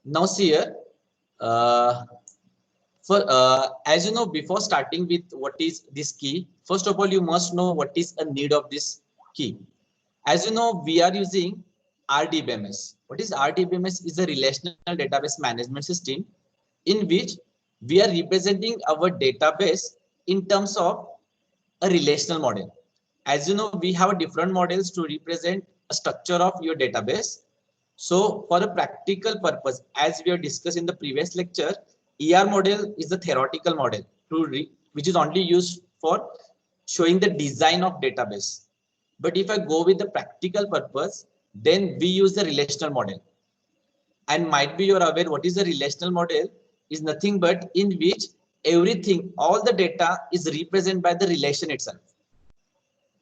Now see here, uh, as you know, before starting with what is this key, first of all, you must know what is a need of this key. As you know, we are using RDBMS. What is RDBMS? Is a relational database management system in which we are representing our database in terms of a relational model. As you know, we have different models to represent a structure of your database. So for a practical purpose, as we have discussed in the previous lecture, ER model is the theoretical model which is only used for showing the design of database. But if I go with the practical purpose, then we use the relational model. And might be you're aware what is a relational model is nothing but in which everything, all the data is represented by the relation itself.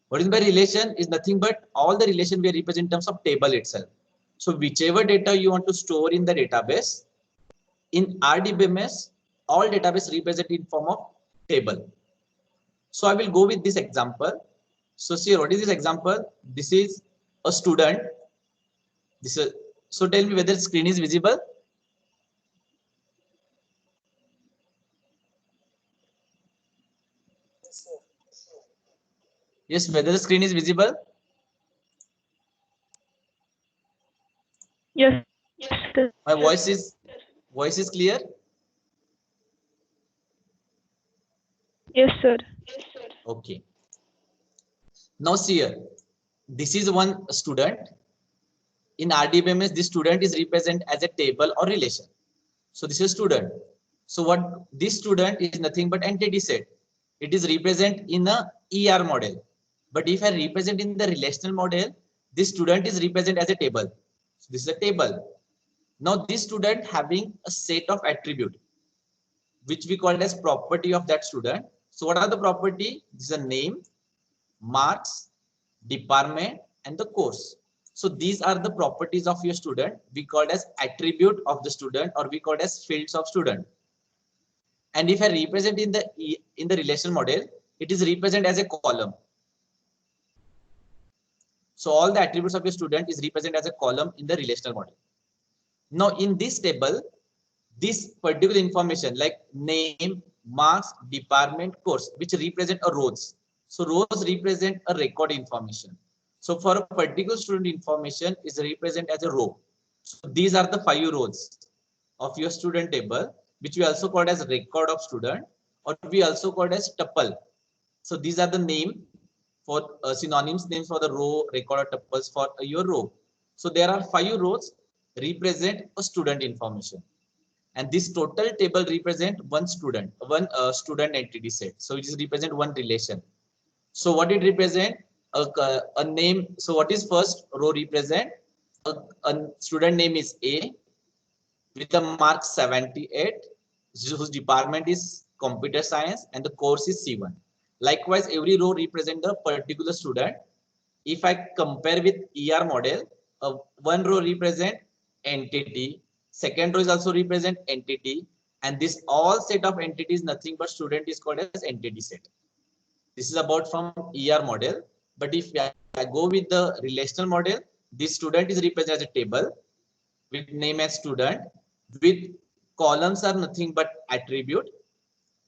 What is by relation is nothing but all the relation we represent in terms of table itself. So whichever data you want to store in the database, in RDBMS, all database represented in form of table. So I will go with this example. So see, what is this example? This is a student. This is, so tell me whether screen is visible. Yes, whether the screen is visible. Yes, sir. My voice is clear. Yes, sir. Okay. Now see here, this is one student. In RDBMS, this student is represented as a table or relation. So this is student. So what this student is nothing but entity set. It is represented in a ER model. But if I represent in the relational model, this student is represented as a table. So this is a table. Now this student having a set of attribute, which we call as property of that student. So what are the property? This is a name, marks, department, and the course. So these are the properties of your student. We call as attribute of the student, or we call as fields of student. And if I represent in the relation model, it is represented as a column. So all the attributes of your student is represented as a column in the relational model. Now in this table, this particular information like name, marks, department, course, which represent a rows. So rows represent a record information. So for a particular student, information is represented as a row. So these are the 5 rows of your student table, which we also called as record of student, or we also called as tuple. So these are the name for synonyms names for the row, record, or tuples for your row. So there are 5 rows represent a student information. And this total table represent one student entity set. So it is represent one relation. So what it represent? A name. So what is first row represent? A student name is A with the mark 78, whose department is computer science and the course is C1. Likewise, every row represent a particular student. If I compare with ER model, one row represent entity, second row is also represent entity, and this all set of entities nothing but student is called as entity set. This is about from ER model. But if I go with the relational model, this student is represented as a table with name as student, with columns are nothing but attribute,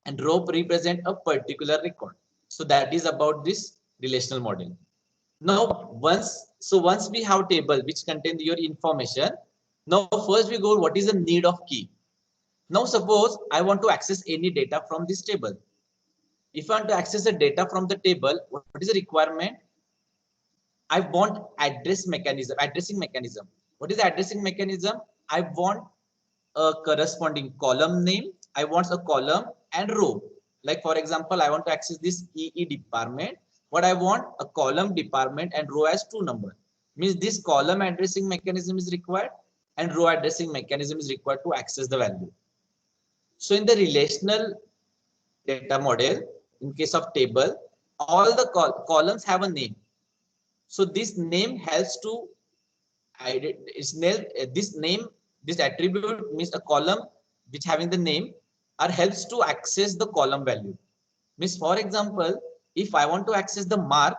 and row represent a particular record. So that is about this relational model. Now once we have table which contain your information, now first we go what is the need of key. Now suppose I want to access any data from this table. If I want to access the data from the table, what is the requirement? I want addressing mechanism. What is the addressing mechanism? I want a corresponding column name. I want a column and row. Like for example, I want to access this EE department. What I want, a column, department, and row as 2 number. Means this column addressing mechanism is required and row addressing mechanism is required to access the value. So in the relational data model, in case of table, all the columns have a name. So this name helps to this attribute means a column which having the name or helps to access the column value. Means for example, if I want to access the mark,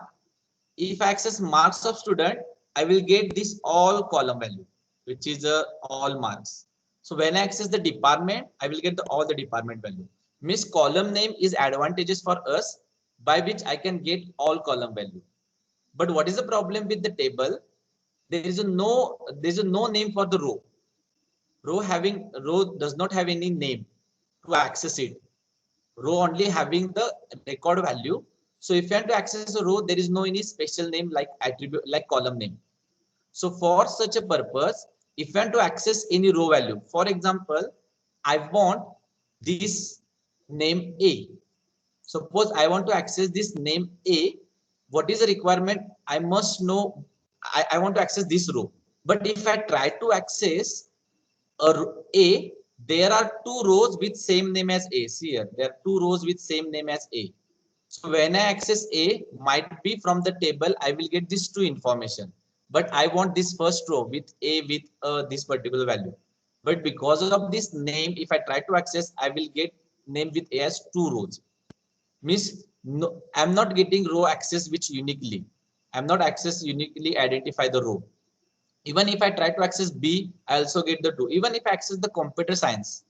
if I access marks of student, I will get this all column value, which is all marks. So when I access the department, I will get all the department value. Means column name is advantageous for us, by which I can get all column value. But what is the problem with the table? There is no name for the row. Row does not have any name to access it. Row only having the record value. So if you want to access a row, there is no any special name like attribute, like column name. So for such a purpose, if you want to access any row value, for example, I want this name A. Suppose I want to access this name A. What is the requirement? I must know, I want to access this row. But if I try to access A, there are two rows with same name as A. See here, there are two rows with same name as A. So when I access A, might be from the table, I will get this two information. But I want this first row with A with this particular value. But because of this name, if I try to access, I will get name with A as two rows. Means no, I'm not getting row access which uniquely. I'm not access uniquely identify the row. Even if I try to access B, I also get the two. Even if I access the computer science,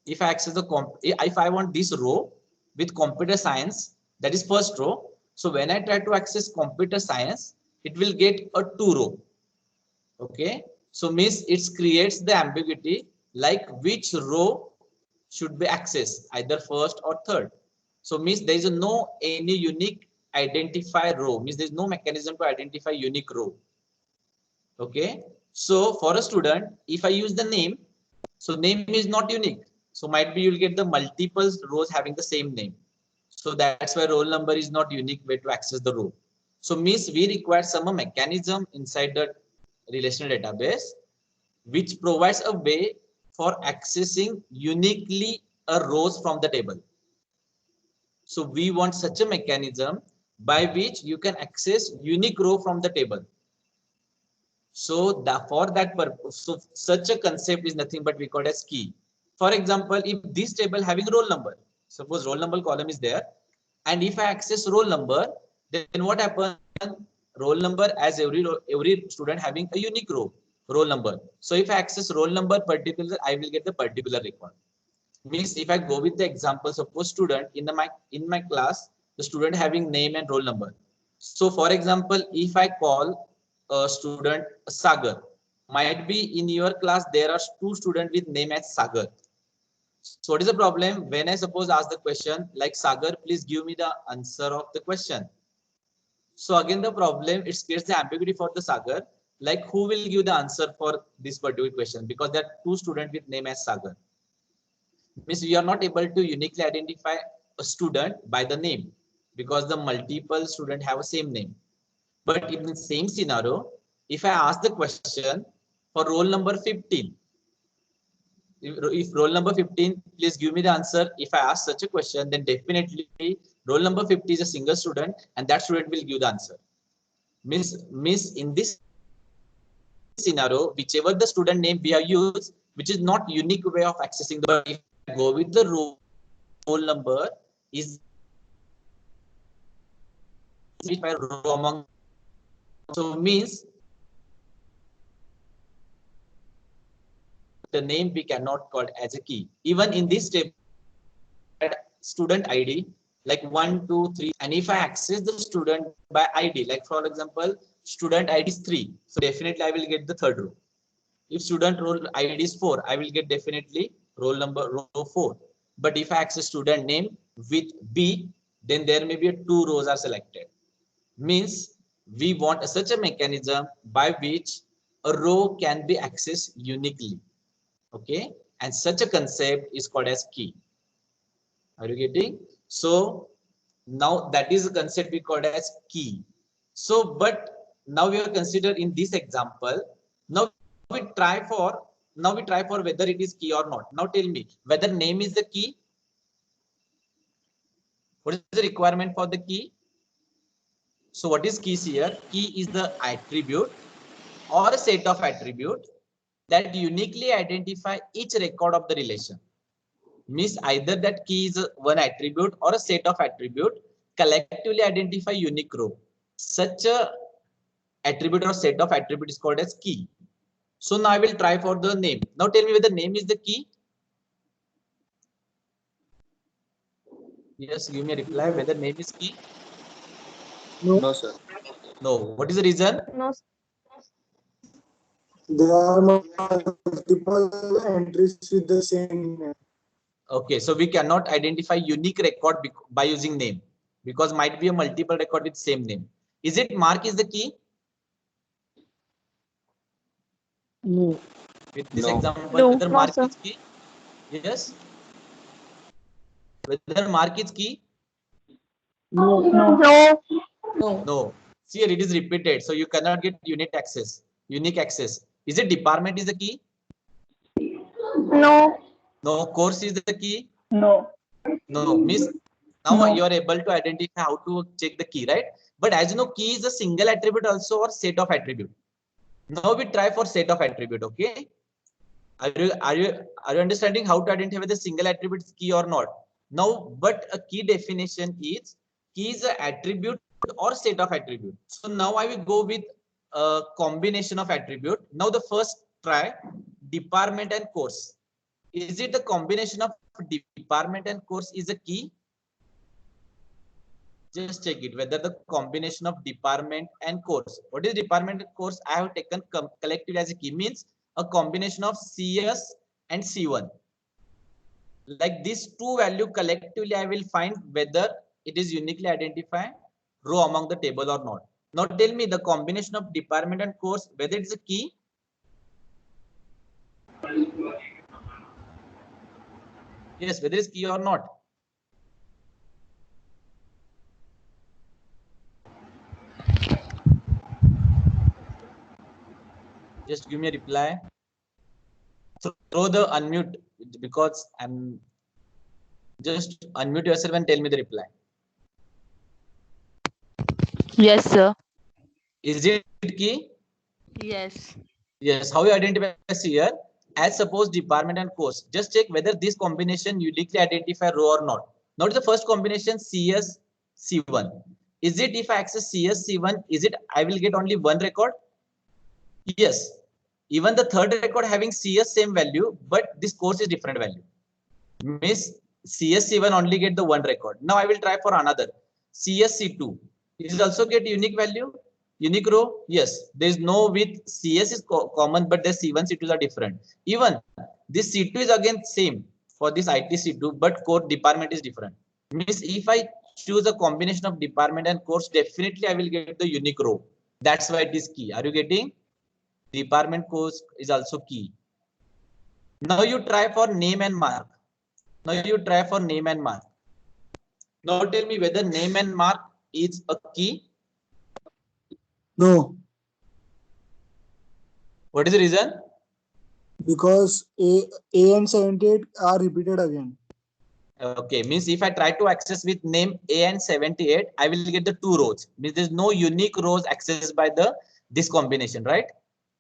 if I access the if I want this row with computer science, that is first row. So when I try to access computer science, it will get a two row. Okay. So means it creates the ambiguity like which row should be accessed, either first or third. So means there is no any unique identify row. Means there is no mechanism to identify unique row. Okay. So for a student, if I use the name, so name is not unique. So might be you'll get the multiple rows having the same name. So that's why roll number is not unique way to access the row. So means we require some mechanism inside the relational database, which provides a way for accessing uniquely a rows from the table. So we want such a mechanism by which you can access unique row from the table. So for that purpose, so such a concept is nothing but we call as key. For example, if this table having roll number, suppose roll number column is there, and if I access roll number, then what happens? Roll number as every student having a unique roll number. So if I access roll number particular, I will get the particular record. Means if I go with the example, suppose student in my class, the student having name and roll number. So for example, if I call a student Sagar, might be in your class there are two students with name as Sagar. So what is the problem? When I suppose ask the question like Sagar, please give me the answer of the question. So again the problem, it creates the ambiguity for the Sagar, like who will give the answer for this particular question, because there are two students with name as Sagar. Means we are not able to uniquely identify a student by the name because the multiple students have a same name. But in the same scenario, if I ask the question for roll number 15, if roll number 15, please give me the answer. If I ask such a question, then definitely roll number 50 is a single student and that student will give the answer. Means in this scenario, whichever the student name we have used, which is not unique way of accessing the, if I go with the roll number is if I row among, so means the name we cannot call as a key. Even in this table, student ID like 1, 2, 3, and if I access the student by ID, like for example, student ID is 3, so definitely I will get the third row. If student roll ID is 4, I will get definitely roll number row 4. But if I access student name with B, then there may be two rows are selected. Means we want such a mechanism by which a row can be accessed uniquely. Okay, and such a concept is called as key. Are you getting? So now that is a concept we call as key. So but now we are considered in this example. Now we try for whether it is key or not. Now tell me whether name is the key. What is the requirement for the key? So what is keys here? Key is the attribute or a set of attributes that uniquely identify each record of the relation. Means either that key is one attribute or a set of attribute collectively identify unique row. Such a attribute or set of attribute is called as key. So now I will try for the name. Now tell me whether name is the key. Yes, give me a reply whether name is key. No, sir. No. What is the reason? No. There are multiple entries with the same name. Okay, so we cannot identify unique record by using name because might be a multiple record with same name. Is it Mark is the key? No. With this No. example, No, whether no, Mark sir. is key? Yes. Whether Mark is key? No. No. No. See here, it is repeated, so you cannot get unique access. Unique access. Is it department is the key? No. No. Course is the key? No. No. Miss. Now No. you are able to identify how to check the key, right? But as you know, key is a single attribute also or set of attribute. Now we try for set of attribute. Okay. Are you understanding how to identify the single attribute is key or not? Now, but a key definition is key is an attribute or set of attribute. So now I will go with a combination of attribute. Now the first try department and course. Is it the combination of department and course is a key? Just check it whether the combination of department and course. What is department and course? I have taken collectively as a key means a combination of CS and C1. Like these two value collectively, I will find whether it is uniquely identified row among the table or not. Now tell me the combination of department and course whether it is a key. Yes, whether it's key or not. Just give me a reply. Throw the unmute because I'm just unmute yourself and tell me the reply. Yes, sir. Is it key? Yes. Yes. How you identify here? As suppose department and course. Just check whether this combination uniquely identify row or not. Notice the first combination CS C1. Is it if I access CS C1? Is it I will get only one record? Yes. Even the third record having CS same value, but this course is different value. Miss CSC1 only get the one record. Now I will try for another. CSC2. Is also get unique value, unique row? Yes. There is no with CS is common, but the C1, C2s are different. Even this C2 is again same for this IT C2, but core department is different. Miss if I choose a combination of department and course, definitely I will get the unique row. That's why it is key. Are you getting? Department course is also key. Now you try for name and mark. Now you try for name and mark. Now tell me whether name and mark is a key. No, What is the reason? because A and 78 are repeated again. Okay, means if I try to access with name A and 78, I will get the two rows. Means there's no unique rows accessed by the this combination, right?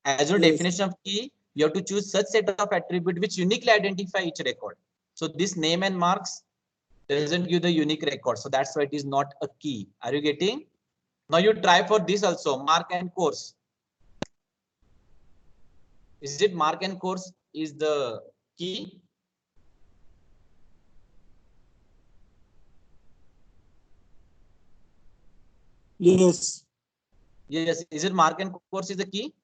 As your Yes. definition of key, you have to choose such set of attribute which uniquely identify each record. So this name and marks doesn't give the unique record. So that's why it is not a key. Are you getting? Now you try for this also, mark and course. Is it mark and course is the key? Yes. Yes. Is it mark and course is the key?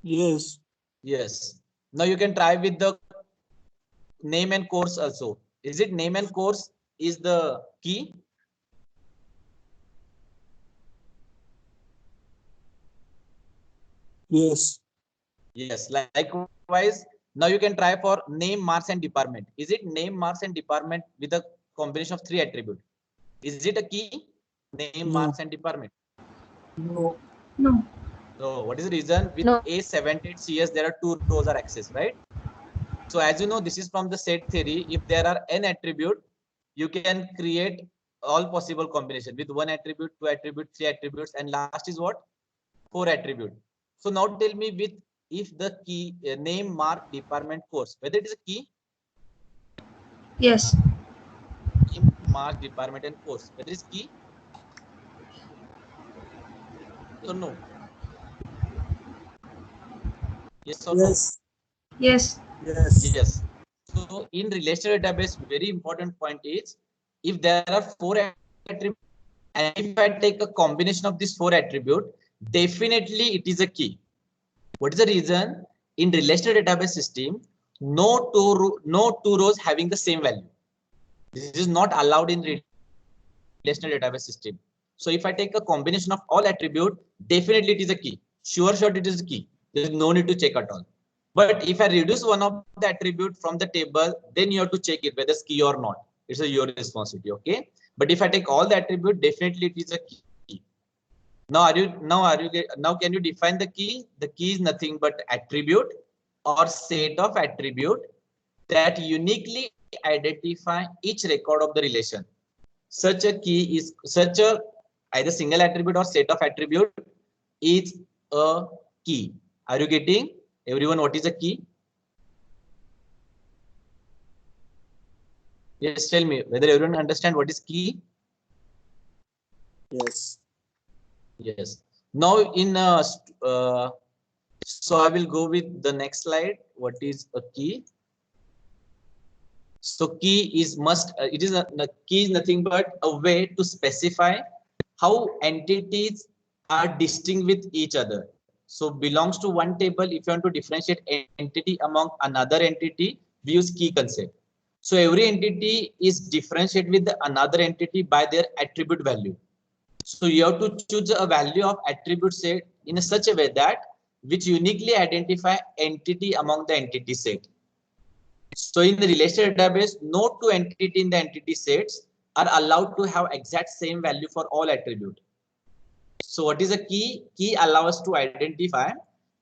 Yes. Yes. Now you can try with the name and course also. Is it name and course is the key? Yes. Yes. Likewise, now you can try for name, marks, and department. Is it name, marks, and department with a combination of three attributes? Is it a key? Name, No. marks, and department. No. No. So what is the reason? With No. A78 CS, there are two rows are accessed, right? So as you know, this is from the set theory. If there are n attribute, you can create all possible combination with one attribute, two attribute, three attributes, and last is what? Four attribute. So now tell me with if the key name, mark, department, course, whether it is a key, Yes. name, mark, department, and course, whether it is key or no? Yes or no? Yes. Yes. Yes. Yes. So in relational database, very important point is if there are 4 attributes and if I take a combination of these 4 attributes, definitely it is a key. What is the reason? In relational database system, no two rows having the same value. This is not allowed in relational database system. So if I take a combination of all attribute, definitely it is a key. Sure it is a key. There is no need to check at all. But if I reduce one of the attribute from the table, then you have to check it whether it's key or not. It's your responsibility. Okay. But if I take all the attribute, definitely it is a key. Now can you define the key? The key is nothing but attribute or set of attribute that uniquely identify each record of the relation. Such a key is either single attribute or set of attribute is a key. Are you getting, everyone, what is a key? Yes, tell me whether everyone understand what is key. Yes. Yes. Now so I will go with the next slide. What is a key? So key is key is nothing but a way to specify how entities are distinct with each other. So belongs to one table. If you want to differentiate entity among another entity, we use key concept. So every entity is differentiated with another entity by their attribute value. So you have to choose a value of attribute set in such a way that which uniquely identify entity among the entity set. So in the relational database, no two entity in the entity sets are allowed to have exact same value for all attribute. So what is a key? Key allows us to identify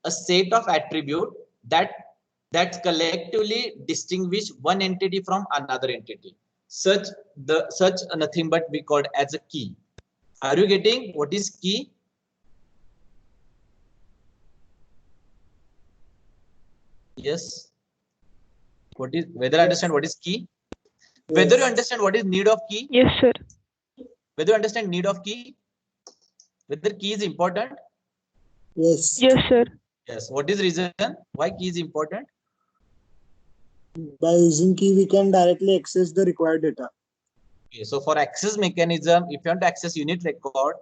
a set of attribute that collectively distinguish one entity from another entity. Such nothing but we called as a key. Are you getting what is key? Yes. What is, whether I understand what is key? Whether you understand what is need of key? Yes, sir. Whether you understand need of key? Whether key is important? Yes. Yes, sir. Yes. What is reason why key is important? By using key, we can directly access the required data. Okay, so for access mechanism, if you want to access unit record,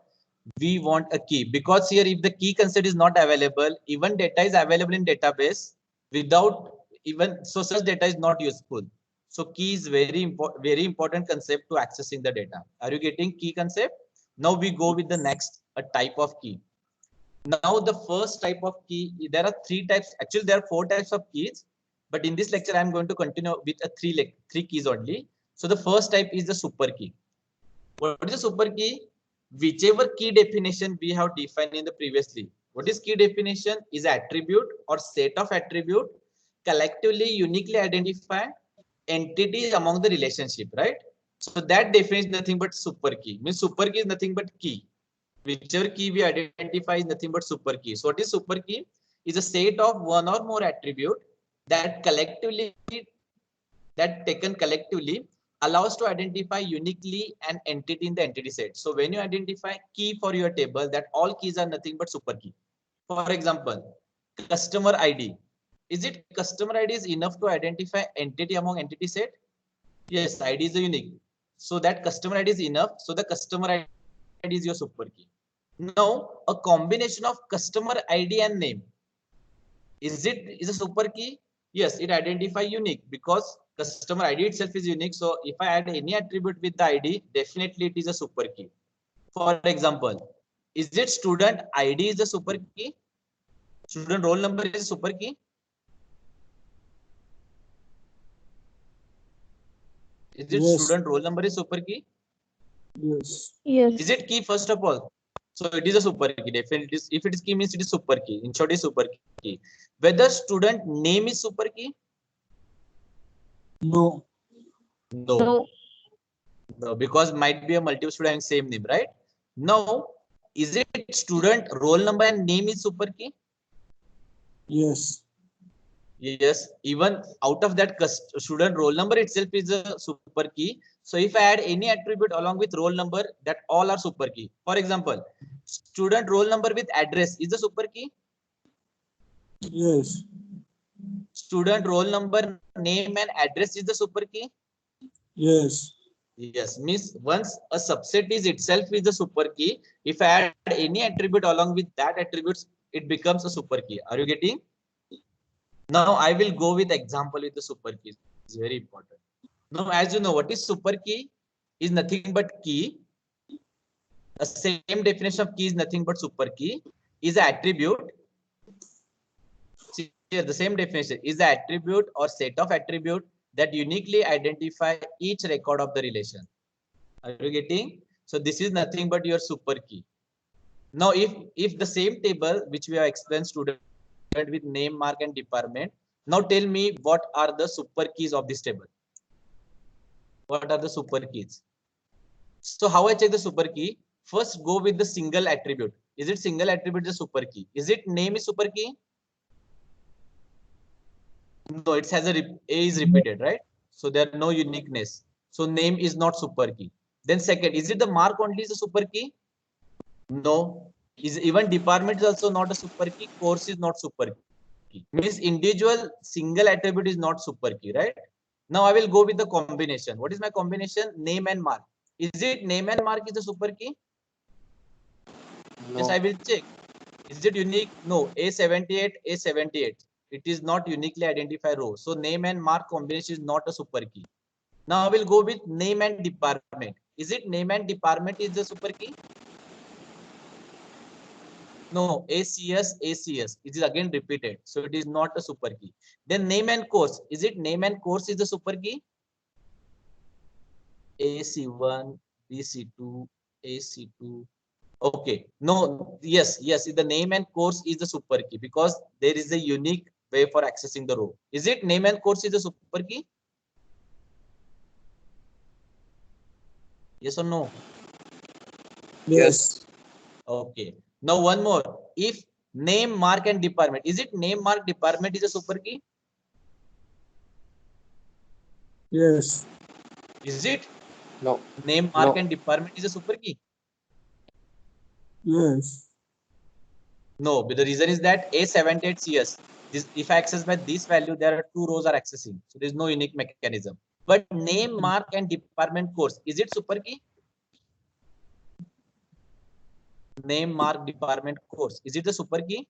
we want a key, because here if the key concept is not available, even data is available in database without even, so such data is not useful. So key is very important concept to accessing the data. Are you getting key concept? Now we go with the next type of key. Now the first type of key, there are 3 types. Actually, there are 4 types of keys, but in this lecture, I'm going to continue with a three keys only. So the first type is the super key. What is a super key? Whichever key definition we have defined in the previously. What is key definition? Is attribute or set of attribute collectively uniquely identify entities among the relationship, right? So that definition is nothing but super key. Means super key is nothing but key. Whichever key we identify is nothing but super key. So what is super key? Is a set of one or more attribute that taken collectively allows to identify uniquely an entity in the entity set. So when you identify key for your table, that all keys are nothing but super key. For example, customer ID. Is it customer ID is enough to identify entity among entity set? Yes, ID is unique. So that customer ID is enough. So the customer ID is your super key. Now, a combination of customer ID and name. Is a super key? Yes, it identify unique because customer ID itself is unique. So if I add any attribute with the ID, definitely it is a super key. For example, is it student ID is a super key? Student roll number is a super key? Is it Yes. student roll number is super key? Yes. Yes. Is it key first of all? So it is a super key. Definitely, if it is key means it is super key. In short, is super key. Whether student name is super key? No. No. No, because might be a multiple student having same name, right? Now, is it student roll number and name is super key? Yes. Yes, even out of that student roll number itself is a super key. So if I add any attribute along with roll number, that all are super key. For example, student roll number with address is a super key. Yes. Student roll number, name and address is the super key. Yes. Yes, means once a subset is itself is the super key, if I add any attribute along with that attributes, it becomes a super key. Are you getting? Now I will go with example with the super key. It's very important. Now, as you know, what is super key? Is nothing but key. The same definition of key is nothing but super key. Is an attribute. See here, the same definition is the attribute or set of attribute that uniquely identify each record of the relation. Are you getting? So this is nothing but your super key. Now, if the same table which we have explained student with name, mark, and department. Now tell me what are the super keys of this table? What are the super keys? So how I check the super key? First, go with the single attribute. Is it single attribute the super key? Is it name is super key? No, it has a is repeated, right? So there are no uniqueness. So name is not super key. Then second, is it the mark only is a super key? No. Is even department is also not a super key. Course is not super key. Means individual single attribute is not super key, right? Now I will go with the combination. What is my combination? Name and mark. Is it name and mark is the super key? Yes, I will check. Is it unique? No. A78, A78. It is not uniquely identified row. So name and mark combination is not a super key. Now I will go with name and department. Is it name and department is the super key? No. ACS, ACS. It is again repeated. So it is not a super key. Then name and course. Is it name and course is the super key? AC1, BC2, AC2. Okay. No. Yes. Yes. The name and course is the super key because there is a unique way for accessing the row. Is it name and course is the super key? Yes or no? Yes. Okay. Now one more. If name, mark, and department. Is it name, mark, department is a super key? Yes. Is it? No. Name, mark, and department is a super key? Yes. No, but the reason is that A78 CS. This, if I access by this value, there are two rows are accessing. So there is no unique mechanism. But name, mark, and department course, is it super key? Name, mark, department course, is it the super key?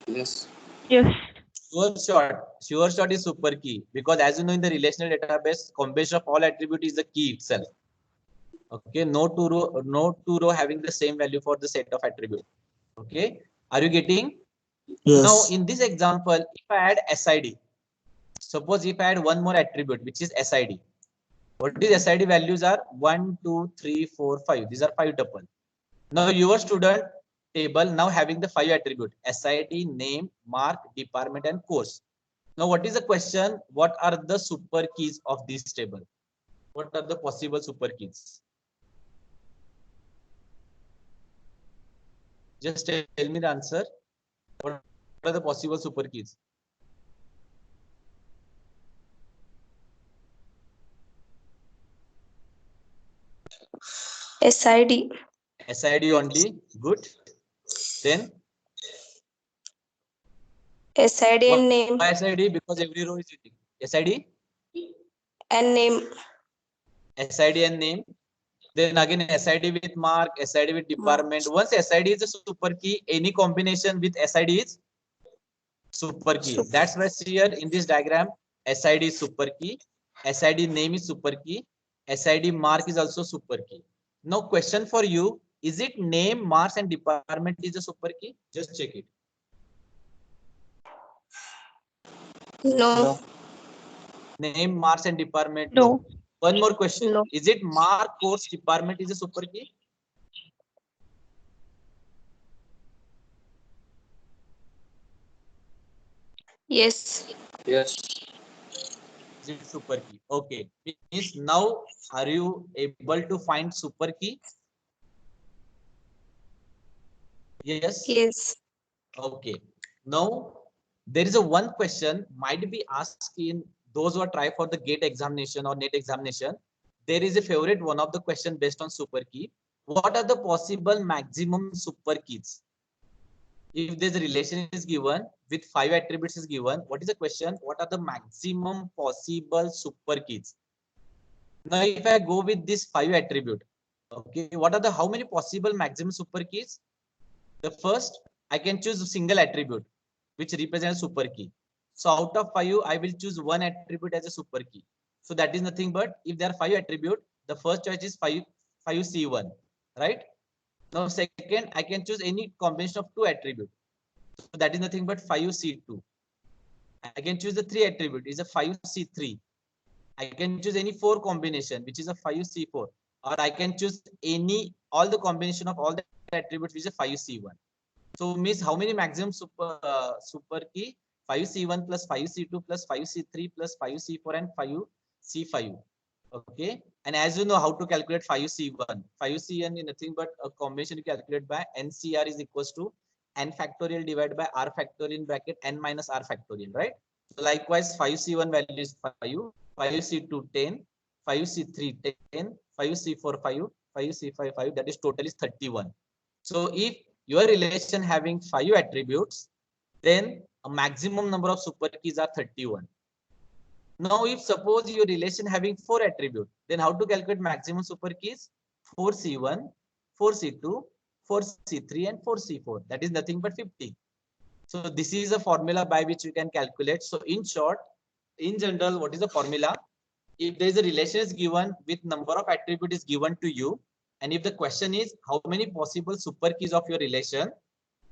Yes. Yes. Sure shot is super key because as you know in the relational database, combination of all attribute is the key itself. Okay, no two row having the same value for the set of attribute. Okay, are you getting? Yes. Now in this example, if I add SID, suppose if I add one more attribute which is SID. What is SID values are 1, 2, 3, 4, 5. These are 5 tuple. Now your student table now having the 5 attribute SID, name, mark, department, and course. Now what is the question? What are the super keys of this table? What are the possible super keys? Just tell me the answer. What are the possible super keys? SID. SID only. Good. Then SID and name. why SID? Because every row is unique. SID, And name. SID and name. Then again SID with mark, SID with department. Once SID is a super key, any combination with SID is super key. That's why here in this diagram, SID is super key, SID name is super key, SID mark is also super key. Now question for you, is it name, marks, and department is a super key? Just check it. No. Name, marks, and department. No. One more question. No. Is it mark, course, department is a super key? Yes. Yes. Is it super key? Okay. Means now are you able to find super key? Yes. Yes. Okay. Now there is a one question might be asked in those who are try for the GATE examination or NET examination. There is a favorite one of the question based on super key. What are the possible maximum super keys? If this relation is given with 5 attributes is given, what is the question? What are the maximum possible super keys? Now, if I go with this 5 attribute, okay, what are the how many possible maximum super keys? The first, I can choose a single attribute which represents super key. So out of 5, I will choose one attribute as a super key. So that is nothing but if there are 5 attributes, the first choice is 5C1, right? Now second, I can choose any combination of 2 attributes. So that is nothing but 5C2. I can choose the 3 attribute is a 5C3. I can choose any 4 combination, which is a 5C4, or I can choose all the combination of all the attributes, which is a 5C1. So means how many maximum super key? 5C1 plus 5C2 plus 5C3 plus 5C4 and 5C5. Okay. And as you know how to calculate 5C1. 5CN is nothing but a combination you calculate by NCR is equals to N factorial divided by R factorial in bracket N minus R factorial, right? So likewise 5C1 value is 5, 5C2 10, 5C3 10, 5C4 5, 5C5 5, that is total is 31. So if your relation having 5 attributes, then a maximum number of super keys are 31. Now, if suppose your relation having 4 attributes, then how to calculate maximum super keys? 4C1, 4C2, 4C3 and 4C4. That is nothing but 50. So this is a formula by which you can calculate. So in short, in general, what is the formula? If there is a relation is given with number of attributes is given to you, and if the question is how many possible super keys of your relation,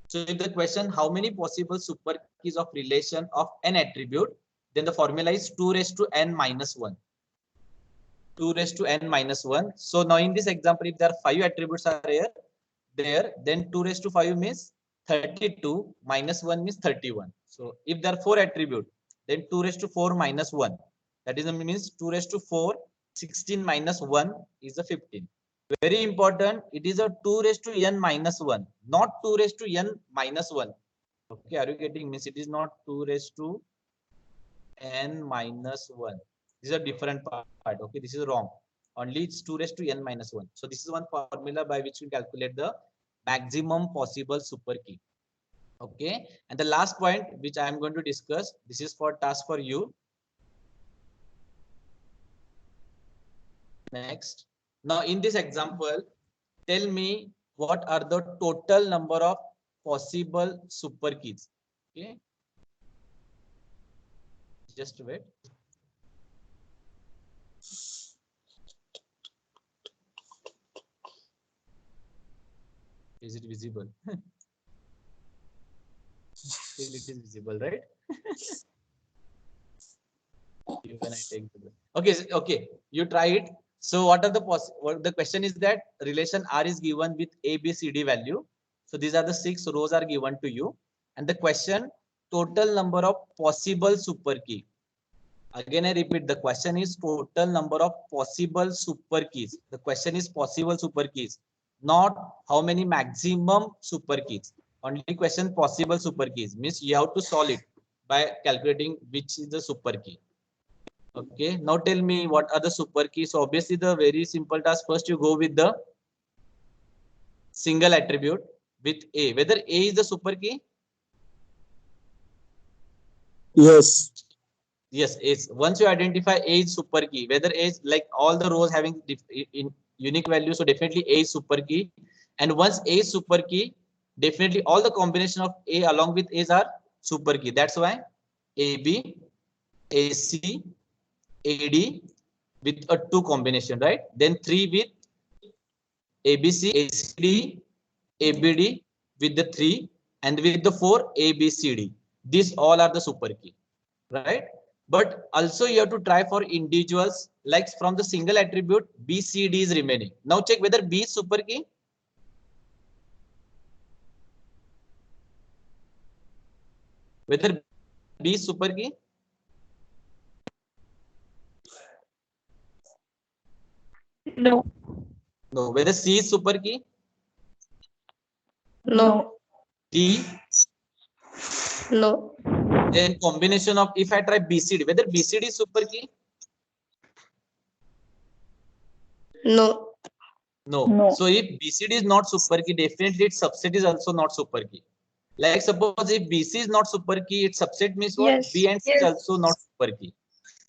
so if the question how many possible super keys of relation of n attribute, then the formula is 2 raised to n minus 1. 2 raised to n minus 1. So now in this example, if there are 5 attributes are there, then 2 raised to 5 means 32 minus 1 means 31. So if there are 4 attributes, then 2 raised to 4 minus 1. That is means 2 raised to 4, 16 minus 1 is a 15. Very important, it is a 2 raised to n minus 1, not 2 raised to n minus 1. Okay, are you getting? Means it is not 2 raised to n minus 1. This is a different part. Okay, this is wrong. Only it's 2 raised to n minus 1. So this is one formula by which we calculate the maximum possible super key. Okay, and the last point which I am going to discuss, this is for task for you. Next. Now in this example, tell me what are the total number of possible super keys. Okay. Just wait. Is it visible? Still it is visible, right? Even I take okay, you try it. So what are the question is that relation R is given with A, B, C, D value. So these are the 6 rows are given to you. And the question, total number of possible super key. Again, I repeat, the question is total number of possible super keys. The question is possible super keys, not how many maximum super keys. Only question possible super keys means you have to solve it by calculating which is the super key. Okay, now tell me what are the super keys. So obviously the very simple task, first you go with the single attribute with A. Whether A is the super key? Yes. Yes, it's once you identify A is super key, whether A is like all the rows having in unique value, so definitely A is super key. And once A is super key, definitely all the combination of A along with A's are super key. That's why AB, AC, AD with a 2 combination, right? Then 3 with ABC, ACD, ABD with the 3, and with the 4 ABCD. These all are the super key, right? But also you have to try for individuals, like from the single attribute B, C, D is remaining. Now check whether B is super key. Whether B is super key. No. No. Whether C is super key. No. D. No. Then combination of, if I try BCD, whether BCD is super key. No. No. So if BCD is not super key, definitely its subset is also not super key. Like suppose if BC is not super key, its subset means what? Yes. B and C is also not super key.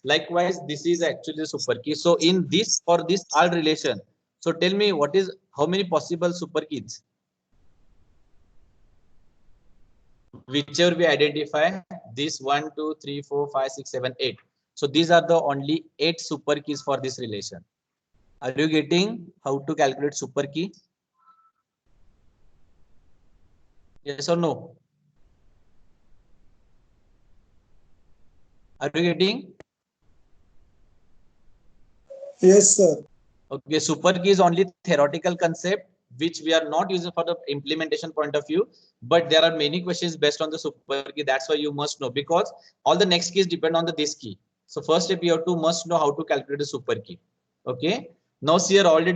Likewise, this is actually super key. So in this, for this all relation, so tell me what is, how many possible super keys? Whichever we identify, this 1, 2, 3, 4, 5, 6, 7, 8. So these are the only 8 super keys for this relation. Are you getting how to calculate super key? Yes or no? Are you getting? Yes, sir. Okay, super key is only theoretical concept which we are not using for the implementation point of view, but there are many questions based on the super key. That's why you must know, because all the next keys depend on the this key. So first step you have to must know how to calculate the super key. Okay. Now see here already